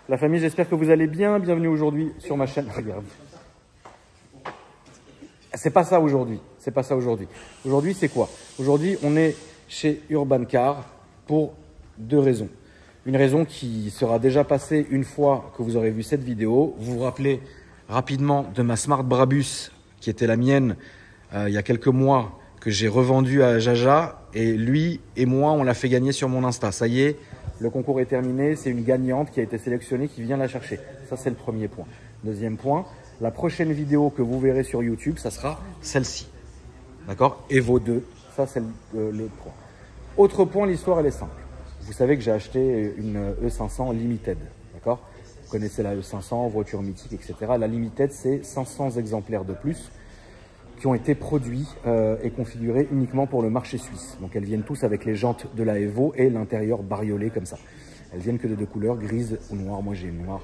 La famille, j'espère que vous allez bien. Bienvenue aujourd'hui sur ma chaîne. Regarde. C'est pas ça aujourd'hui. C'est pas ça aujourd'hui. Aujourd'hui, c'est quoi? Aujourd'hui, on est chez Urban Car pour deux raisons. Une raison qui sera déjà passée une fois que vous aurez vu cette vidéo. Vous vous rappelez rapidement de ma Smart Brabus qui était la mienne il y a quelques mois, que j'ai revendu à Jaja, et lui et moi on l'a fait gagner sur mon Insta. Ça y est, le concours est terminé, c'est une gagnante qui a été sélectionnée qui vient la chercher. Ça c'est le premier point. Deuxième point, la prochaine vidéo que vous verrez sur YouTube, ça sera celle-ci. D'accord? Evo 2, ça c'est le point. Autre point, l'histoire elle est simple. Vous savez que j'ai acheté une E500 Limited, d'accord? Vous connaissez la E500, voiture mythique, etc. La Limited, c'est 500 exemplaires de plus qui ont été produits et configurés uniquement pour le marché suisse. Donc elles viennent tous avec les jantes de la Evo et l'intérieur bariolé comme ça. Elles viennent que de deux couleurs, grise ou noire. Moi j'ai une noire.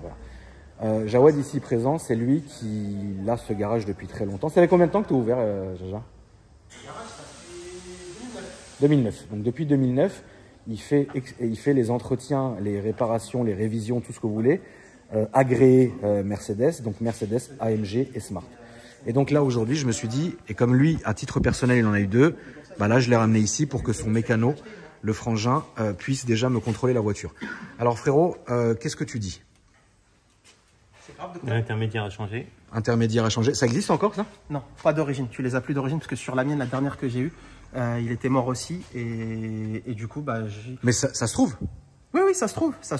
Voilà. Jawad ici présent, c'est lui qui a ce garage depuis très longtemps. Ça fait combien de temps que tu as ouvert, Jaja? 2009. Donc depuis 2009, il fait les entretiens, les réparations, les révisions, tout ce que vous voulez, agréé Mercedes, donc Mercedes, AMG et Smart. Et donc là, aujourd'hui, je me suis dit, et comme lui, à titre personnel, il en a eu deux, bah là, je l'ai ramené ici pour que son mécano, le frangin, puisse déjà me contrôler la voiture. Alors frérot, qu'est-ce que tu dis? L'intermédiaire à changer. Intermédiaire à changer. Ça existe encore, ça? Non, pas d'origine. Tu les as plus d'origine parce que sur la mienne, la dernière que j'ai eue, il était mort aussi. Et du coup, bah, Mais ça se trouve? Oui, oui, ça se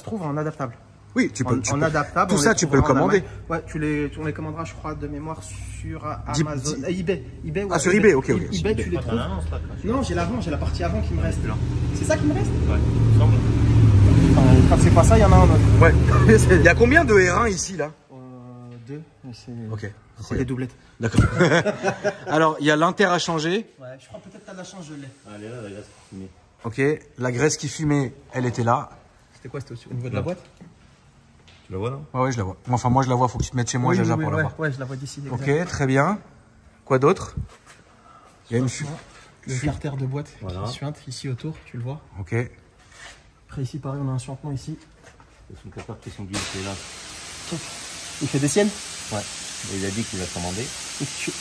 trouve en adaptable. Oui, tu peux. En adaptable. Tout ça, tu peux le commander. Ouais, on les commandera, je crois, de mémoire sur Amazon. eBay. Ouais, ah, sur eBay, ok. eBay, tu les trouves. Non, j'ai l'avant, j'ai la partie avant qui me reste là. C'est ça qui me reste? Ouais, il me semble. Quand c'est pas ça, il y en a un autre. Ouais. Il y a combien de R1 ici, là? Deux. Ok. C'est des doublettes. D'accord. Alors, il y a l'inter à changer. Ouais, je crois peut-être que tu as de la chance, je l'ai. Elle est là, la graisse qui fumait. Ok. La graisse qui fumait, elle était là. C'était quoi? C'était au niveau de la boîte? Tu la vois là? Ouais, je la vois. Enfin, moi, je la vois. Faut que tu te mettes chez moi, Jaja, pour la voir. Ouais, je la vois d'ici. Ok, très bien. Quoi d'autre? Il y a une le carter de boîte voilà. qui suinte ici autour, tu le vois. Ok. Après, ici, pareil, on a un suintement ici. C'est son capteur qui sont d'huile qui est là. Il fait des siennes? Ouais. Et il a dit qu'il va commander.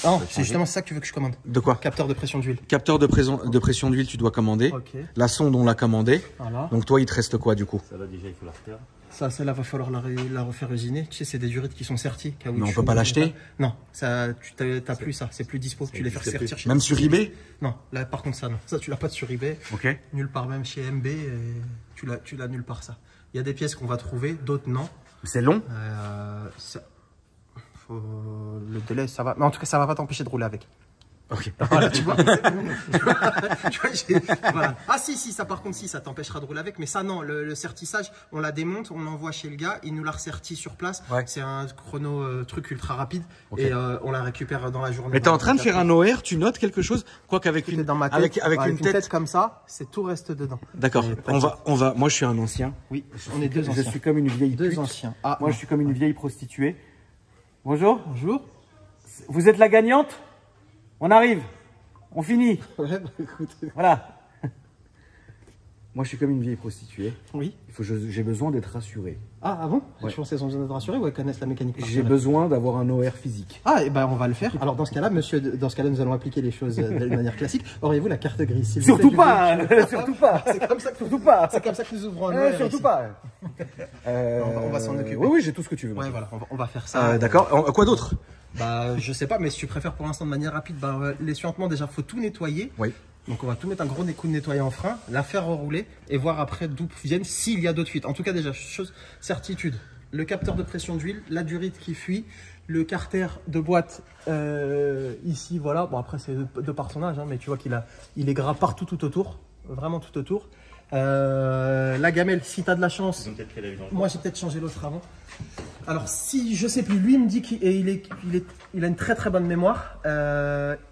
Non, c'est justement ça que tu veux que je commande. De quoi? Capteur de pression d'huile. Capteur de pression d'huile, tu dois commander. Ok. La sonde, on l'a commandé. Voilà. donc toi, il te reste quoi du coup? Ça là déjà, il faut la refaire. Ça, celle-là, va falloir la refaire usiner. Tu sais, c'est des durites qui sont serties. Mais on peut pas l'acheter? Non, ça, tu t'as plus ça. C'est plus dispo. Tu les fais sertir chez Même sur eBay? Non, là, par contre, ça, non. Ça, tu l'as pas sur eBay. Ok. Nulle part, même chez MB, tu l'as nulle part, ça. Il y a des pièces qu'on va trouver, d'autres non. C'est long? Le délai, ça va. Mais en tout cas, ça va pas t'empêcher de rouler avec. Ok. Voilà, tu vois. Voilà. Ah si, ça par contre, si, ça t'empêchera de rouler avec. Mais ça, non, le sertissage, on la démonte, on l'envoie chez le gars, il nous la ressertit sur place. Ouais. C'est un chrono truc ultra rapide. Okay. Et on la récupère dans la journée. Mais t'es en train de faire un OR, tu notes quelque chose? Quoi qu'avec une, dans ma tête, avec une tête comme ça, c'est tout reste dedans. D'accord. On va. Moi, je suis un ancien. Oui, on est deux anciens. Je suis comme une vieille pute. Deux anciens. Ah, moi, je suis comme une vieille prostituée. Bonjour. Bonjour. Vous êtes la gagnante? On arrive. On finit. Ouais, bah, écoute. Voilà. Moi, je suis comme une vieille prostituée. Oui. J'ai besoin d'être rassuré. Ah bon? Ouais. Je pensais qu'elles ont besoin d'être rassurées ou elles connaissent la mécanique? J'ai besoin d'avoir un OR physique. Ah, et ben on va le faire. Alors dans ce cas-là, monsieur, nous allons appliquer les choses de manière classique. Auriez-vous la carte grise? Surtout pas, surtout pas. C'est comme ça que surtout pas. C'est comme ça que nous ouvrons un OR. Surtout ici. Pas. On va s'en occuper. Oui, j'ai tout ce que tu veux. Ouais, voilà, on va faire ça. D'accord. Quoi d'autre? Bah, je sais pas, mais si tu préfères pour l'instant de manière rapide, bah, les suintements, déjà, faut tout nettoyer. Oui. Donc, on va tout mettre un gros coup de nettoyer en frein, la faire rerouler et voir après d'où viennent s'il y a d'autres fuites. En tout cas, déjà, certitude. Le capteur de pression d'huile, la durite qui fuit, le carter de boîte ici, voilà. Bon, après, c'est de par son âge, hein, mais tu vois il est gras partout, tout autour. Vraiment tout autour. La gamelle, si tu as de la chance. Moi, j'ai peut-être changé l'autre avant. Alors, si je sais plus, lui il me dit qu'il a une très très bonne mémoire.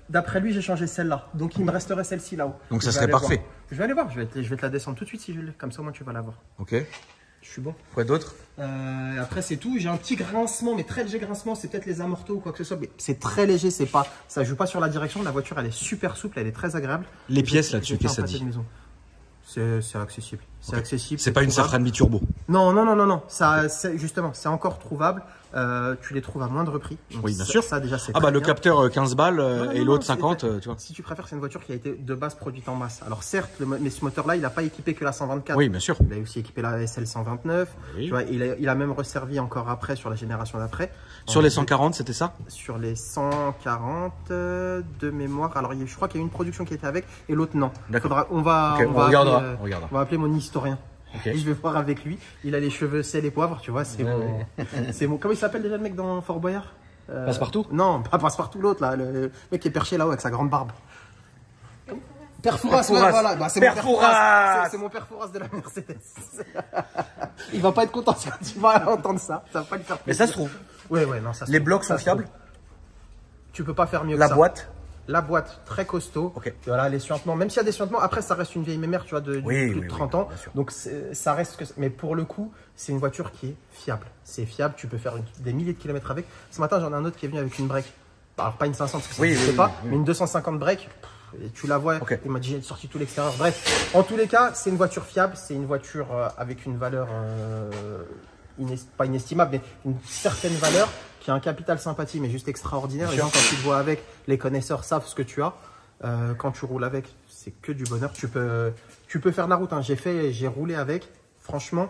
D'après lui, j'ai changé celle-là. Donc, il me resterait celle-ci là-haut. Donc, ça serait parfait. Je vais aller voir. Je vais te la descendre tout de suite si je l'ai. Comme ça, au moins, tu vas la voir. Ok. Je suis bon. Quoi d'autre? Après, c'est tout. J'ai un petit grincement, mais très léger grincement. C'est peut-être les amortos ou quoi que ce soit. Mais c'est très léger. C'est pas, ça joue pas sur la direction. La voiture, elle est super souple. Elle est très agréable. Les pièces là-dessus, qu'est-ce que ça dit? C'est accessible. C'est accessible. C'est pas une Safran biturbo. Non, non, non, non, non. Ça, justement, c'est encore trouvable. Tu les trouves à moindre prix. Donc Oui, bien ça, sûr. Ça, déjà, c'est Ah bah très le bien. capteur 15 balles Non, et non, l'autre non, 50, tu vois. Si tu préfères, c'est une voiture qui a été de base produite en masse. Alors certes, mais ce moteur-là, il n'a pas équipé que la 124. Oui, bien sûr. Il a aussi équipé la SL 129. Oui. Tu vois, il a même resservi encore après sur la génération d'après. Sur les 140, c'était ça? Sur les 140 de mémoire. Alors je crois qu'il y a une production qui était avec et l'autre non. D'accord. On va, Okay, on va regardera. appeler, On regardera. on va appeler mon historien. Ok. Et je vais voir avec lui. Il a les cheveux sel et poivre, tu vois. C'est mon. Comment il s'appelle déjà le mec dans Fort Boyard? Passe-partout? Non, pas Passe-partout, l'autre là, le mec qui est perché là-haut avec sa grande barbe. Père Fouras, ouais, voilà. Bah, c'est mon Père Fouras. C'est mon Père Fouras de la Mercedes. Il va pas être content quand il va entendre ça. Ça va pas lui faire plaisir. Mais ça se trouve. Ouais, non, ça se Les trouve. blocs Ça sont se fiables? trouve. Tu peux pas faire mieux que La ça. boîte? La boîte très costaud. Ok. Voilà, les suintements. Même s'il y a des suintements, après ça reste une vieille mémère, tu vois, de plus de 30 ans. bien sûr. Donc ça reste que. Mais pour le coup, c'est une voiture qui est fiable. C'est fiable, tu peux faire des milliers de kilomètres avec. Ce matin, j'en ai un autre qui est venu avec une break. Alors pas une 500 parce que ça n'existe pas, mais une 250 break. Et tu la vois, il m'a dit j'ai sorti tout l'extérieur. Bref, en tous les cas, c'est une voiture fiable, c'est une voiture avec une valeur pas inestimable, mais une certaine valeur qui a un capital sympathie, mais juste extraordinaire. Les gens, quand tu te vois avec, les connaisseurs savent ce que tu as. Quand tu roules avec, c'est que du bonheur. Tu peux faire de la route. Hein. J'ai roulé avec. Franchement,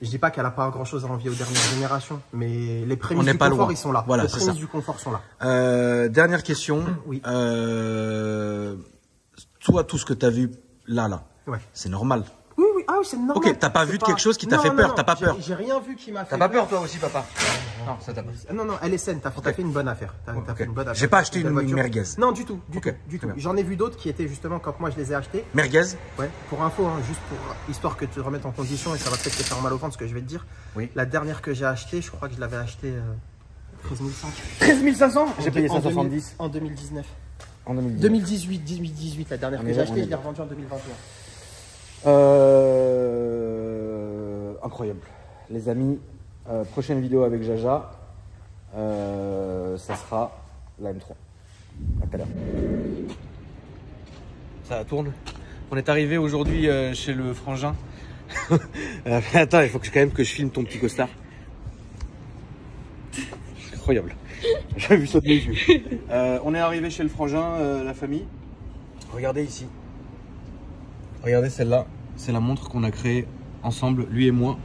je dis pas qu'elle n'a pas grand chose à envier aux dernières générations, mais les prémices du confort, ils sont là. Voilà, les prémices du confort sont là. Dernière question. Oui. Toi, tout ce que tu as vu là, ouais. C'est normal. Oui, ah oui, c'est normal. Ok, t'as pas vu quelque chose qui t'a fait peur, t'as pas peur. J'ai rien vu qui m'a fait peur. T'as pas peur toi aussi, papa? Non, ça t'a pas. Non, elle est saine, t'as fait une bonne affaire. Fait une bonne affaire. J'ai pas acheté une merguez. Non, du tout. Du tout. J'en ai vu d'autres qui étaient justement quand moi je les ai achetés. Merguez? Ouais, pour info, hein, juste pour histoire que tu te remettes en condition et ça va peut-être te faire mal au ventre ce que je vais te dire. Oui. La dernière que j'ai achetée, je crois que je l'avais achetée 13 500. 13 500? J'ai payé 170. En 2019. En 2018. 2018, la dernière que j'ai achetée, je l'ai revendue en 2021. Incroyable. Les amis, prochaine vidéo avec Jaja, ça sera la M3. À tout à l'heure. Ça tourne. On est arrivé aujourd'hui chez le frangin. Attends, il faut quand même que je filme ton petit costard. Incroyable. J'ai vu ça de mes yeux. On est arrivé chez le frangin, la famille. Regardez ici. Regardez celle-là. C'est la montre qu'on a créée ensemble, lui et moi.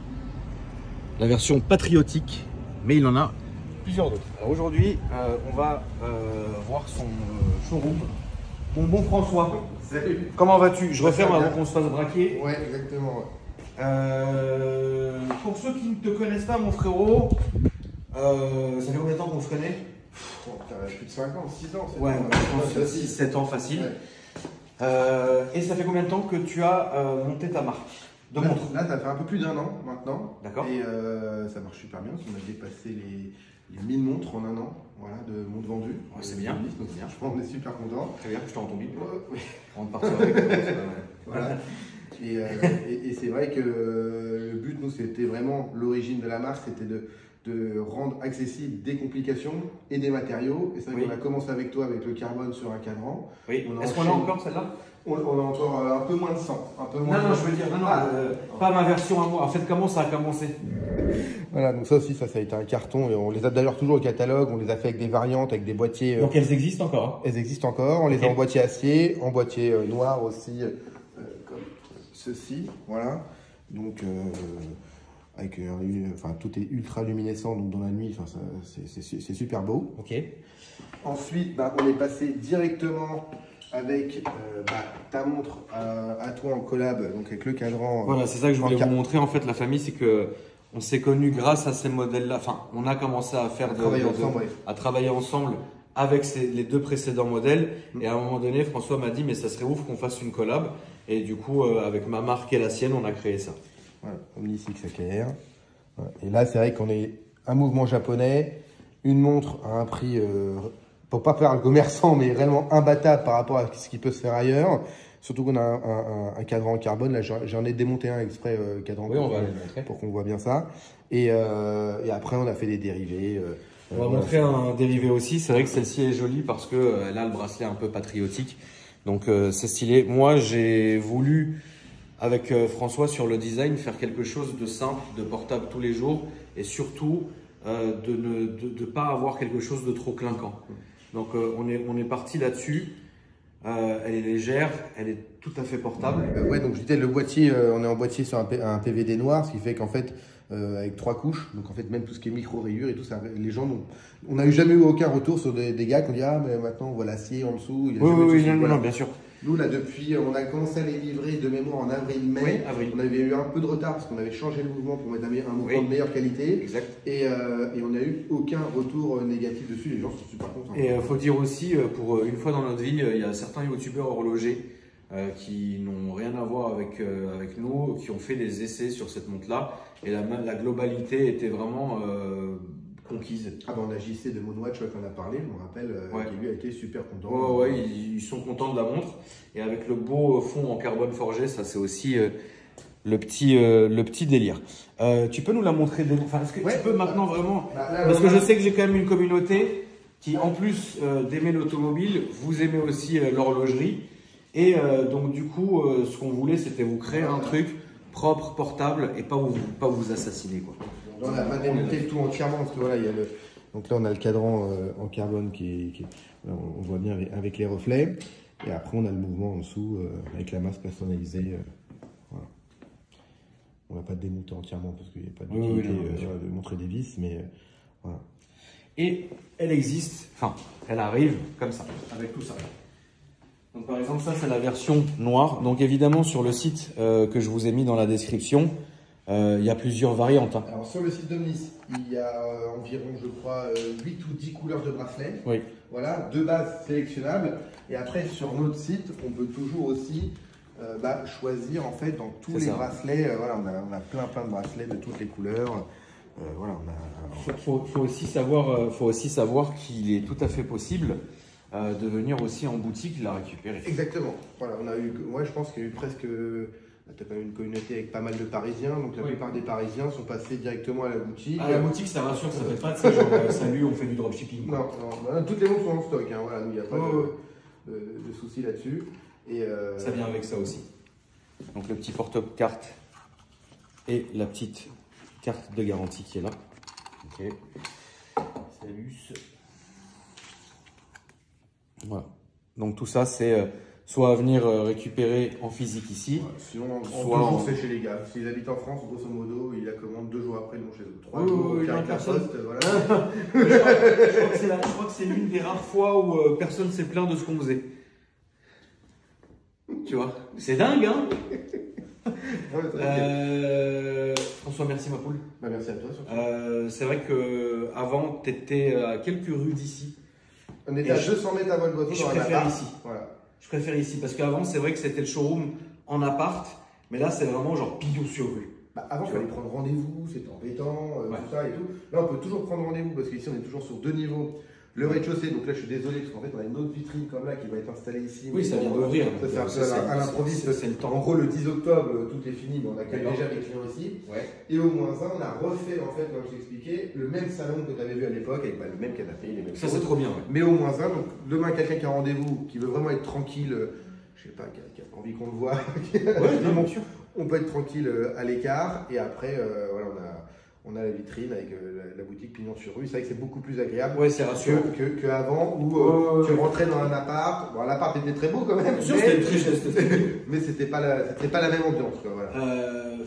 La version patriotique, mais il en a plusieurs d'autres. Alors aujourd'hui, on va voir son showroom. Mon bon François. Salut. Comment vas-tu? Je referme avant qu'on se fasse braquer. Ouais, exactement. Pour ceux qui ne te connaissent pas, mon frérot, ça fait combien de temps qu'on se connaît? Plus de 5 ans, 6 ans. Ouais, je pense 6-7 ans facile. Ouais. Et ça fait combien de temps que tu as monté ta marque de montre? Là, ça fait un peu plus d'1 an maintenant. D'accord. Et ça marche super bien, parce qu'on a dépassé les 1000 montres en 1 an, voilà, de montres vendues. Ouais, c'est bien. Donc, franchement, on est super contents. Très bien, je t'entends bien. Oui. On va partir avec. Voilà. Et c'est vrai que le but, nous, c'était vraiment l'origine de la marque, c'était de rendre accessible des complications et des matériaux. Et c'est vrai qu'on a commencé avec toi avec le carbone sur un cadran. Oui. Est-ce qu'on a encore celle-là? On a encore un peu moins de 100. Un peu moins non, je veux dire, pas ma version à moi. En fait, comment ça a commencé? Voilà, donc ça aussi, ça a été un carton. Et on les a d'ailleurs toujours au catalogue. On les a fait avec des variantes, avec des boîtiers. Donc elles existent encore? Elles existent encore. On les a en boîtier acier, en boîtier noir aussi, comme ceci. Voilà. Donc, avec, enfin, tout est ultra luminescent, donc dans la nuit, enfin, c'est super beau. Ok. Ensuite, on est passé directement avec ta montre à toi en collab, donc avec le cadran. Voilà, c'est ça que je voulais vous montrer en fait, la famille, c'est que on s'est connus grâce à ces modèles-là. Enfin, on a commencé à faire à travailler ensemble avec les deux précédents modèles. Et à un moment donné, François m'a dit, mais ça serait ouf qu'on fasse une collab. Et du coup, avec ma marque et la sienne, on a créé ça. Voilà, OmniSix AKR. Voilà. Et là, c'est vrai qu'on est un mouvement japonais, une montre à un prix, pour pas faire le commerçant, mais réellement imbattable par rapport à ce qui peut se faire ailleurs. Surtout qu'on a un cadran en carbone. Là, j'en ai démonté un exprès cadran pour qu'on voit bien ça. Et après, on a fait des dérivés. On va montrer un dérivé aussi. C'est vrai que celle-ci est jolie parce que elle a le bracelet un peu patriotique. Donc, c'est stylé. Moi, j'ai voulu avec François sur le design, faire quelque chose de simple, de portable tous les jours et surtout de ne pas avoir quelque chose de trop clinquant. Donc on est parti là-dessus. Elle est légère, elle est tout à fait portable. Ouais, donc je disais, le boîtier, on est en boîtier sur un PVD noir, ce qui fait qu'en fait, avec 3 couches, donc en fait, même tout ce qui est micro-rayures et tout ça, les gens, on n'a jamais eu aucun retour sur des gars qui ont dit, ah, mais maintenant on voit l'acier en dessous. Oui, non, bien sûr. Nous, là, depuis, on a commencé à les livrer de mémoire en avril-mai. Oui, avril. On avait eu un peu de retard parce qu'on avait changé le mouvement pour mettre un mouvement de meilleure qualité. Exact. Et on n'a eu aucun retour négatif dessus. Les gens sont super contents. Et il faut dire aussi, pour une fois dans notre vie, il y a certains youtubeurs horlogers qui n'ont rien à voir avec nous, qui ont fait des essais sur cette montre-là. Et la globalité était vraiment conquise. Ah bah on a JC de Moonwatch qu'on a parlé, je me rappelle, qui lui a été super content. Ouais, ils sont contents de la montre. Et avec le beau fond en carbone forgé, ça c'est aussi le petit délire. Tu peux nous la montrer enfin, est-ce que tu peux maintenant vraiment parce que je sais que j'ai quand même une communauté qui, en plus d'aimer l'automobile, vous aimez aussi l'horlogerie. Et donc du coup, ce qu'on voulait, c'était vous créer un truc propre, portable et pas vous assassiner, quoi. On a démonté le tout entièrement parce que voilà, il y a donc là on a le cadran en carbone on voit bien avec les reflets. Et après on a le mouvement en dessous avec la masse personnalisée. Voilà. On va pas démonter entièrement parce qu'il n'y a pas d'utilité de montrer des vis, mais voilà. Et elle existe, enfin elle arrive comme ça, avec tout ça. Donc par exemple ça c'est la version noire. Donc évidemment sur le site que je vous ai mis dans la description, il y a plusieurs variantes. Hein. Alors sur le site d'Omnis, il y a environ, je crois, 8 ou 10 couleurs de bracelets. Oui. Voilà, de base sélectionnables. Et après, sur notre site, on peut toujours aussi choisir en fait dans tous les bracelets. Voilà, on a plein de bracelets de toutes les couleurs. Voilà, faut aussi savoir qu'il est tout à fait possible de venir aussi en boutique la récupérer. Exactement. Voilà, moi je pense qu'il y a eu presque... Tu as quand même une communauté avec pas mal de Parisiens, donc la plupart des Parisiens sont passés directement à la boutique. À la boutique, ça rassure, ça fait pas de ça genre salut, on fait du dropshipping. Non, toutes les montres sont en stock, hein, voilà, il n'y a pas de soucis là-dessus. Ça vient avec ça aussi. Donc le petit porte-carte et la petite carte de garantie qui est là. Ok. Salut. Voilà. Donc tout ça, c'est soit à venir récupérer en physique ici, sinon soit c'est chez les gars. S'ils habitent en France, grosso modo, ils la commandent 2 jours après, ils l'ont chez eux. 3 jours, poste, voilà. je crois que c'est l'une des rares fois où personne s'est plaint de ce qu'on faisait. Tu vois, c'est dingue, hein. François, merci ma poule. Bah, merci à toi. C'est vrai que avant, tu étais à quelques rues d'ici. On était à 200 mètres à vol d'oiseau. Je préfère ici. Voilà. Je préfère ici parce qu'avant, c'est vrai que c'était le showroom en appart, mais là, c'est vraiment genre pignon sur rue. Avant, il fallait prendre rendez-vous, c'était embêtant, tout ça et tout. Là, on peut toujours prendre rendez-vous parce qu'ici, on est toujours sur 2 niveaux. Le rez-de-chaussée, donc là, je suis désolé parce qu'en fait, on a une autre vitrine comme là qui va être installée ici. Oui, ça vient d'ouvrir. Ça, c'est à l'improviste. C'est le temps. En gros, le 10 octobre, tout est fini, mais on accueille déjà les clients ici. Ouais. Et au moins ça, on a refait, en fait, comme je t'expliquais, le même salon que tu avais vu à l'époque, avec le même canapé, les mêmes choses. Ça, c'est trop bien. Ouais. Mais au moins ça, donc demain, quelqu'un qui a rendez-vous, qui veut vraiment être tranquille, je sais pas, qui a envie qu'on le voit, bien sûr. On peut être tranquille à l'écart. Et après, voilà, on a la vitrine avec la boutique pignon sur rue. C'est vrai que c'est beaucoup plus agréable qu'avant où tu rentrais dans un appart. Bon, l'appart était très beau quand même. C'était une tristesse. Mais c'était pas la même ambiance. Voilà.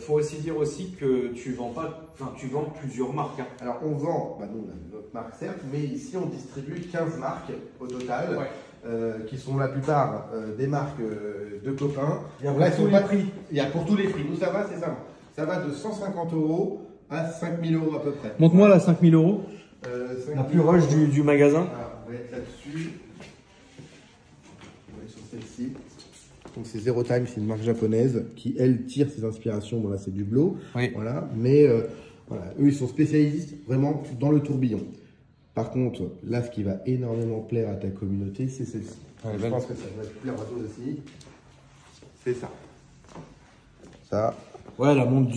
Faut aussi dire aussi que tu vends plusieurs marques. Hein. Alors on vend, nous on a notre marque certes, mais ici on distribue 15 marques au total. Ouais. Qui sont la plupart des marques de copains. Il y a pour tous les prix. Il y a pour tous les prix. Nous, ça va, c'est ça. Ça va de 150 € à 5 000 € à peu près. Montre-moi la 5 000 €. La plus rush du magasin. Ah, on va être là-dessus. On va être sur celle-ci. Donc, c'est Zero Time, c'est une marque japonaise qui, elle, tire ses inspirations. Bon, là, c'est du Blo. Oui. Voilà. Mais voilà, eux, ils sont spécialistes vraiment dans le tourbillon. Par contre, là, ce qui va énormément plaire à ta communauté, c'est celle-ci. Ouais, je pense que ça va plaire à toi aussi. C'est ça. Ça. Ouais, la montre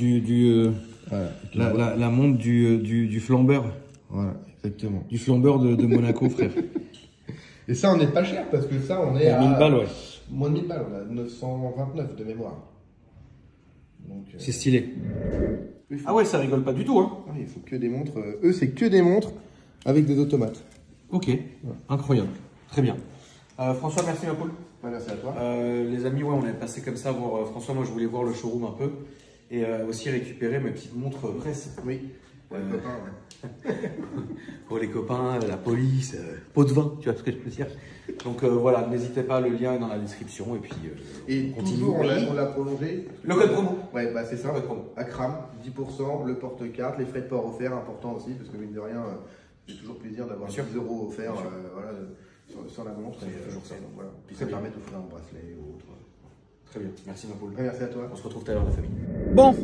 la montre du flambeur. Voilà, exactement. Du flambeur de Monaco, frère. Et ça, on n'est pas cher parce que ça, on est à 1000 balles, ouais. Moins de 1000 balles, on a 929 de mémoire. C'est stylé. Ah ouais, ça rigole pas du tout, hein. Il faut que des montres. Eux, c'est que des montres avec des automates. Ok, incroyable. Très bien. François, merci ma poule. Merci à toi. Les amis, ouais, on est passé comme ça voir François. Moi, je voulais voir le showroom un peu et aussi récupérer mes petites montres presse. Oui. Pour les copains, ouais. Pour les copains, la police, pot de vin, tu vois ce que je veux dire. Donc voilà, n'hésitez pas, le lien est dans la description et puis et on continue. toujours, on l'a prolongé. Le code promo. Ouais, bah c'est ça. Akram, 10%, le porte-carte, les frais de port offerts, important aussi, parce que mine de rien, j'ai toujours plaisir d'avoir 10 € offerts voilà, sur la montre. C'est toujours ça. Donc, voilà. Puis ça permet d'offrir un bracelet ou autre. Très bien, merci ma poule. Merci à toi. On se retrouve tout à l'heure la famille. Bon,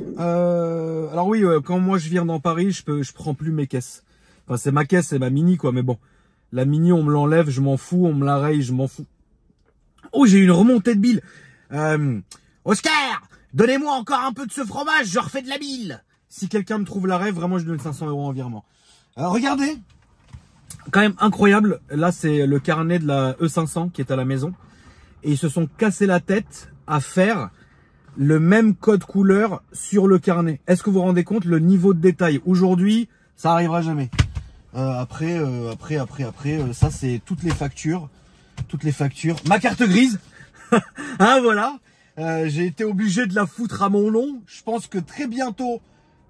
alors oui, quand moi je viens dans Paris, je prends plus mes caisses. Enfin, c'est ma caisse, c'est ma mini quoi, mais bon. La mini, on me l'enlève, je m'en fous, on me la raye, je m'en fous. Oh, j'ai une remontée de bile. Oscar, donnez-moi encore un peu de ce fromage, je refais de la bile. Si quelqu'un me trouve la rêve, vraiment, je donne 500 € en virement. Regardez, quand même incroyable. Là, c'est le carnet de la E500 qui est à la maison. Et ils se sont cassés la tête à faire le même code couleur sur le carnet. Est-ce que vous vous rendez compte le niveau de détail? Aujourd'hui, ça arrivera jamais. Après, ça c'est toutes les factures. Ma carte grise, hein, voilà. J'ai été obligé de la foutre à mon nom. Je pense que très bientôt,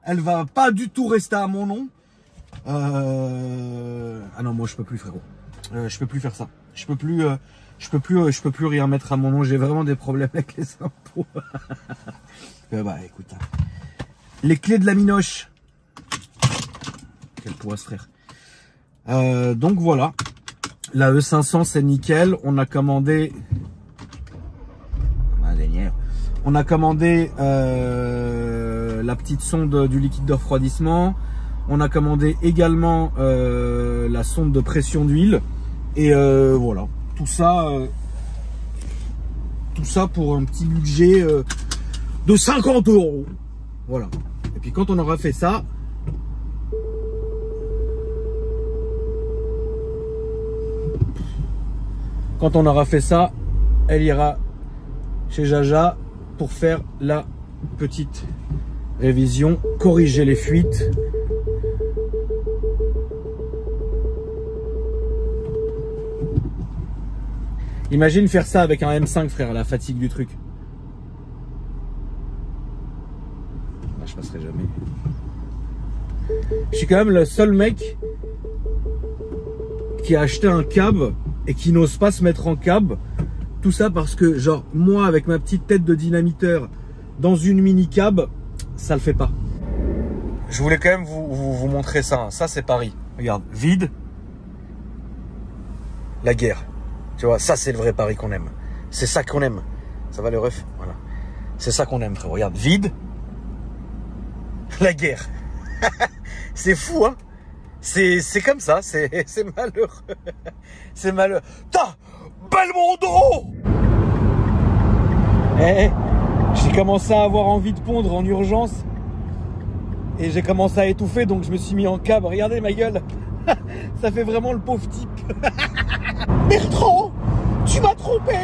elle va pas du tout rester à mon nom. Ah non, moi je peux plus, frérot. Je peux plus faire ça. Je peux plus rien mettre à mon nom. J'ai vraiment des problèmes avec les impôts. Bah écoute, les clés de la minoche. Quelle poisse, frère. Donc voilà, la E500 c'est nickel. On a commandé, la petite sonde du liquide de refroidissement. On a commandé également la sonde de pression d'huile. Et voilà, tout ça pour un petit budget de 50 €. Voilà. Et puis quand on aura fait ça, elle ira chez Jaja pour faire la petite révision, corriger les fuites. Imagine faire ça avec un M5, frère, la fatigue du truc. Ah, je passerai jamais. Je suis quand même le seul mec qui a acheté un cab et qui n'ose pas se mettre en cab. Tout ça parce que, genre, moi, avec ma petite tête de dynamiteur dans une mini cab, ça le fait pas. Je voulais quand même vous montrer ça. Ça, c'est Paris. Regarde, vide. La guerre. Tu vois, ça, c'est le vrai Paris qu'on aime. C'est ça qu'on aime. Ça va, le ref? Voilà. C'est ça qu'on aime, frère. Regarde, vide. La guerre. C'est fou, hein? C'est comme ça, c'est malheureux. C'est malheureux. Putain, Belmondo! J'ai commencé à avoir envie de pondre en urgence. Et j'ai commencé à étouffer, donc je me suis mis en cab. Regardez ma gueule. Ça fait vraiment le pauvre type. Bertrand, tu m'as trompé!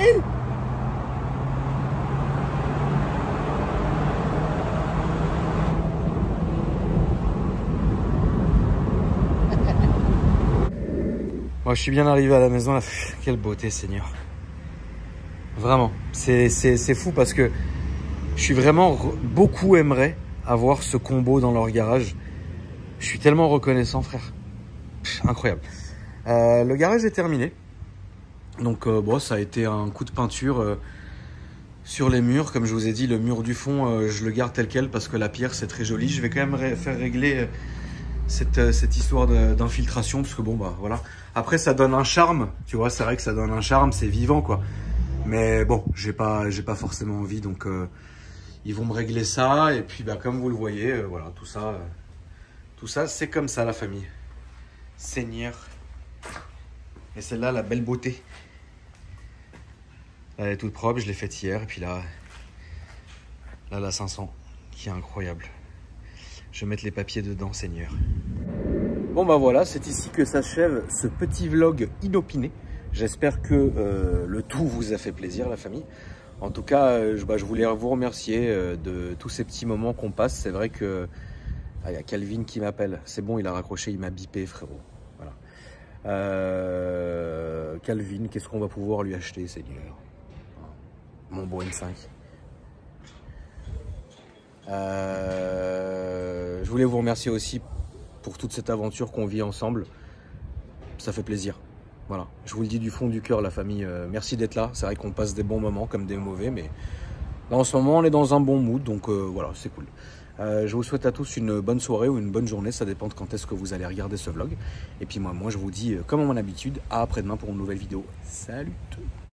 Moi, je suis bien arrivé à la maison là. Quelle beauté, Seigneur. Vraiment, c'est fou parce que je suis vraiment beaucoup aimerais avoir ce combo dans leur garage. Je suis tellement reconnaissant, frère. Incroyable. Le garage est terminé. Donc bon, ça a été un coup de peinture sur les murs. Comme je vous ai dit, le mur du fond, je le garde tel quel parce que la pierre, c'est très joli. Je vais quand même faire régler cette histoire d'infiltration parce que bon, bah voilà. Après, ça donne un charme. Tu vois, c'est vrai que ça donne un charme, c'est vivant, quoi. Mais bon, j'ai pas forcément envie. Donc, ils vont me régler ça. Et puis, bah, comme vous le voyez, voilà, tout ça, c'est comme ça, la famille. Seigneur. Et celle-là, la belle beauté. Elle est toute propre, je l'ai faite hier. Et puis là, la 500, qui est incroyable. Je vais mettre les papiers dedans, Seigneur. Bon bah voilà, c'est ici que s'achève ce petit vlog inopiné. J'espère que le tout vous a fait plaisir, la famille. En tout cas, je voulais vous remercier de tous ces petits moments qu'on passe. C'est vrai que il y a Calvin qui m'appelle. C'est bon, il a raccroché, il m'a bipé, frérot. Voilà. Calvin, qu'est-ce qu'on va pouvoir lui acheter, Seigneur? Mon beau M5. Je voulais vous remercier aussi pour toute cette aventure qu'on vit ensemble. Ça fait plaisir. Voilà, je vous le dis du fond du cœur, la famille, merci d'être là. C'est vrai qu'on passe des bons moments comme des mauvais, mais là en ce moment on est dans un bon mood, donc voilà, c'est cool. Je vous souhaite à tous une bonne soirée ou une bonne journée, ça dépend de quand est-ce que vous allez regarder ce vlog. Et puis moi je vous dis, comme à mon habitude, à après-demain pour une nouvelle vidéo. Salut!